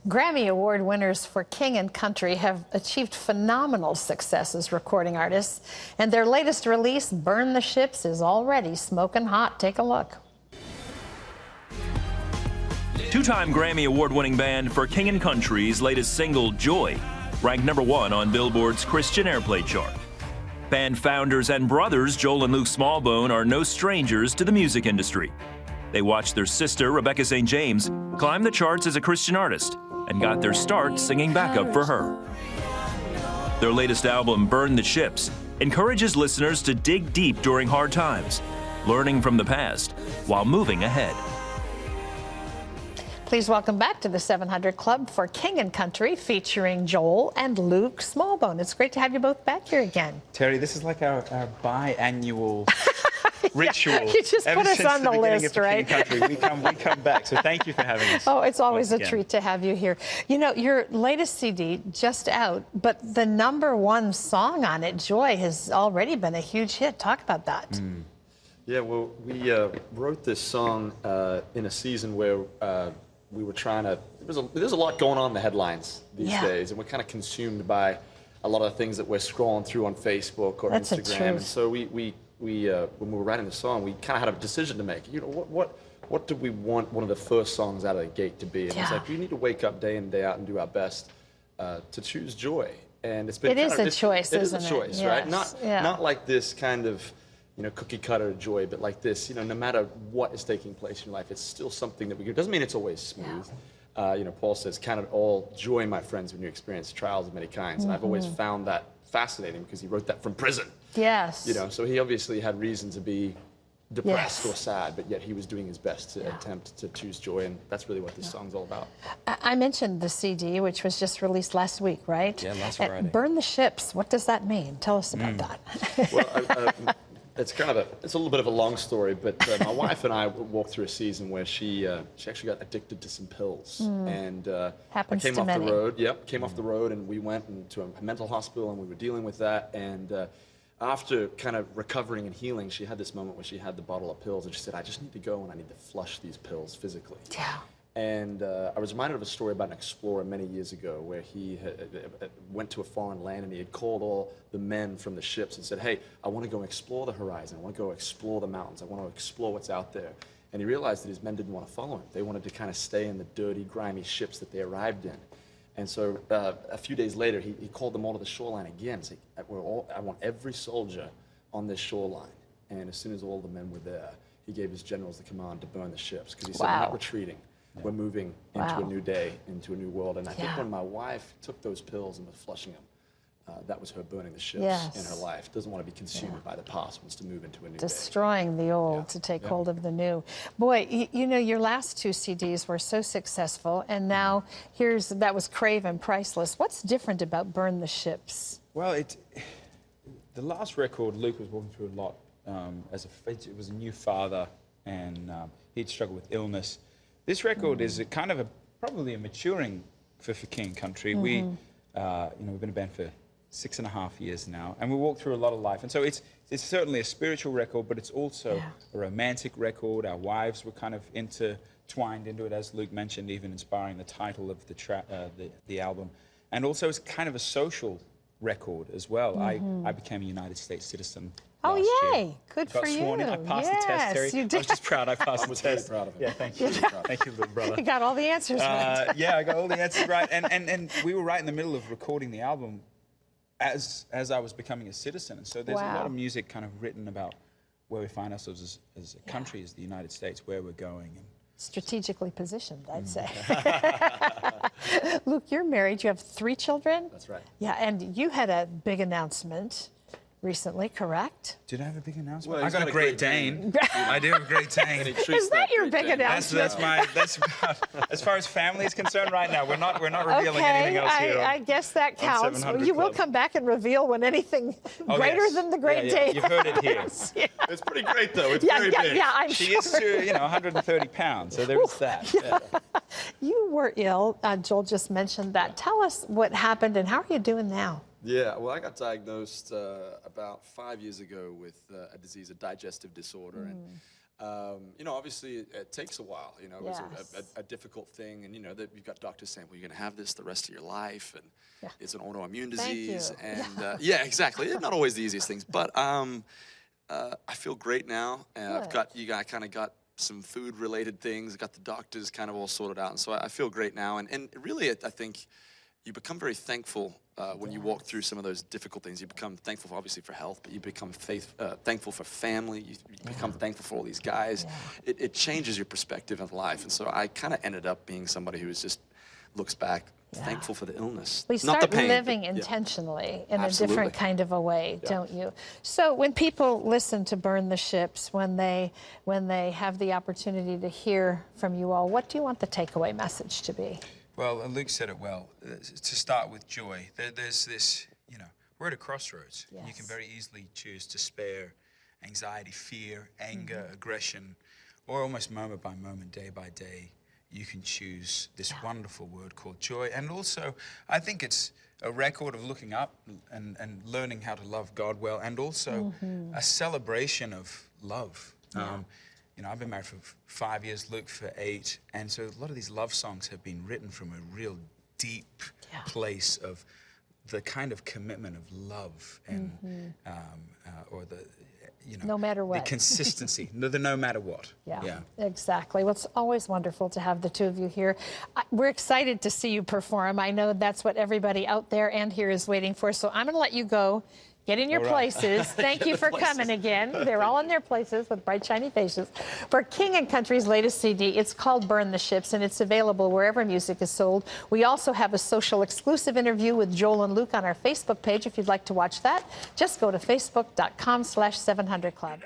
Grammy Award winners for King and Country have achieved phenomenal success as recording artists, and their latest release, Burn the Ships, is already smoking hot. Take a look. Two-time Grammy Award-winning band for King and Country's latest single, Joy, ranked #1 on Billboard's Christian Airplay chart. Band founders and brothers Joel and Luke Smallbone are no strangers to the music industry. They watched their sister, Rebecca St. James, climb the charts as a Christian artist and got their start singing backup for her. Their latest album, Burn the Ships, encourages listeners to dig deep during hard times, learning from the past while moving ahead. Please welcome back to the 700 Club for King and Country, featuring Joel and Luke Smallbone. It's great to have you both back here again. Terry, this is like our biannual ritual. Yeah, you just put us on the list, right? King and Country, we come back. So thank you for having us. Oh, it's always a treat to have you here. You know, your latest CD just out, but the #1 song on it, Joy, has already been a huge hit. Talk about that. Yeah, well, we wrote this song in a season where we were trying to, there's a lot going on in the headlines these days, and we're kind of consumed by a lot of the things that we're scrolling through on Facebook or Instagram. And so we when we were writing the song, we kind of had a decision to make. You know, what do we want one of the first songs out of the gate to be? And it's like, we need to wake up day in, day out and do our best to choose joy. And it's been It is a choice, isn't it? It is a choice, right? Not like this kind of, you know, cookie cutter joy, but like this, you know, no matter what is taking place in your life, it's still something that we do. Doesn't mean it's always smooth. You know, Paul says, count it all joy, my friends, when you experience trials of many kinds. And I've always found that fascinating because he wrote that from prison. Yes. You know, so he obviously had reason to be depressed or sad, but yet he was doing his best to attempt to choose joy, and that's really what this song's all about. I mentioned the CD, which was just released last week, right? Yeah, last Friday. Burn the Ships, what does that mean? Tell us about that. Well, it's kind of it's a little bit of a long story, but my wife and I walked through a season where she actually got addicted to some pills, and Happens I came to off many. the road. Yep, came off the road, and we went into a mental hospital, and we were dealing with that. And after kind of recovering and healing, she had this moment where she had the bottle of pills, and she said, "I just need to go and I need to flush these pills physically." Yeah. And I was reminded of a story about an explorer many years ago where he went to a foreign land and he had called all the men from the ships and said, "Hey, I want to go explore the horizon. I want to go explore the mountains. I want to explore what's out there." And he realized that his men didn't want to follow him. They wanted to kind of stay in the dirty, grimy ships that they arrived in. And so a few days later, he called them all to the shoreline again and said, "I want every soldier on this shoreline." And as soon as all the men were there, he gave his generals the command to burn the ships because he said, "We're not retreating. We're moving into a new day, into a new world." And I think when my wife took those pills and was flushing them, that was her burning the ships in her life. Doesn't want to be consumed by the past, wants to move into a new day. Destroying the old to take hold of the new. Boy, you know, your last 2 CDs were so successful, and now that was Crave and Priceless. What's different about Burn the Ships? Well, the last record, Luke was walking through a lot. It was a new father, and he'd struggled with illness. This record is probably a maturing for King and Country. You know, we've been a band for 6.5 years now, and we walk through a lot of life. And so it's certainly a spiritual record, but it's also a romantic record. Our wives were kind of intertwined into it, as Luke mentioned, even inspiring the title of the album. And also it's kind of a social record as well. I became a United States citizen. Oh, last yay. year. Good Got for sworn you. in. I passed the test, Terry. You did. I was just proud I passed the test. Proud of him. Yeah, thank you. Thank you, little brother. You got all the answers right. Yeah, I got all the answers right. And we were right in the middle of recording the album as I was becoming a citizen. And so there's a lot of music kind of written about where we find ourselves as a country, as the United States, where we're going. And Strategically positioned, I'd say. Luke, you're married. You have 3 children? That's right. Yeah, and you had a big announcement recently, correct? did I have a big announcement? Well, I got a Great Dane. I do have a Great Dane. Is that your big announcement? That's about, as far as family is concerned right now. We're not revealing anything else here. I guess that counts. 700 You will Club. come back and reveal when anything greater than the Great Dane. You've heard it here. It's pretty great, though. It's very big. Yeah, I'm She sure. is to, 130 pounds, so there is that. Yeah. You were ill. Joel just mentioned that. Tell us what happened and how are you doing now? Yeah, well, I got diagnosed about 5 years ago with a disease, a digestive disorder, and You know, obviously it takes a while. You know, it was Yes. a difficult thing, and you know that you've got doctors saying, "Well, you're going to have this the rest of your life," and Yeah. it's an autoimmune Thank disease, you. and yeah, exactly. Not always the easiest things, but I feel great now. I kind of got some food-related things. I got the doctors kind of all sorted out, and so I feel great now. And really, I think you become very thankful when you walk through some of those difficult things. You become thankful, obviously, for health, but you become thankful for family. You become thankful for all these guys. Yeah. It changes your perspective of life. And so I kind of ended up being somebody who just looks back, thankful for the illness. We Not start the pain, living but, yeah. intentionally in a Absolutely. different kind of a way, don't you? So when people listen to Burn the Ships, when they have the opportunity to hear from you all, what do you want the takeaway message to be? Well, Luke said it well. To start with joy, there's this, you know, we're at a crossroads. Yes. You can very easily choose despair, anxiety, fear, anger, aggression, or almost moment by moment, day by day. You can choose this wonderful word called joy. And also, I think it's a record of looking up and learning how to love God well, and also a celebration of love. You know, I've been married for 5 years, Luke for 8, and so a lot of these love songs have been written from a real deep place of the kind of commitment of love and or the, you know, No matter what. the consistency, no matter what. Yeah, exactly. Well, it's always wonderful to have the two of you here. We're excited to see you perform. I know that's what everybody out there and here is waiting for. So I'm going to let you go. Get in your places. Thank you for coming again. They're all in their places with bright, shiny faces. For King & Country's latest CD, it's called Burn the Ships, and it's available wherever music is sold. We also have a social exclusive interview with Joel and Luke on our Facebook page. If you'd like to watch that, just go to facebook.com/700club.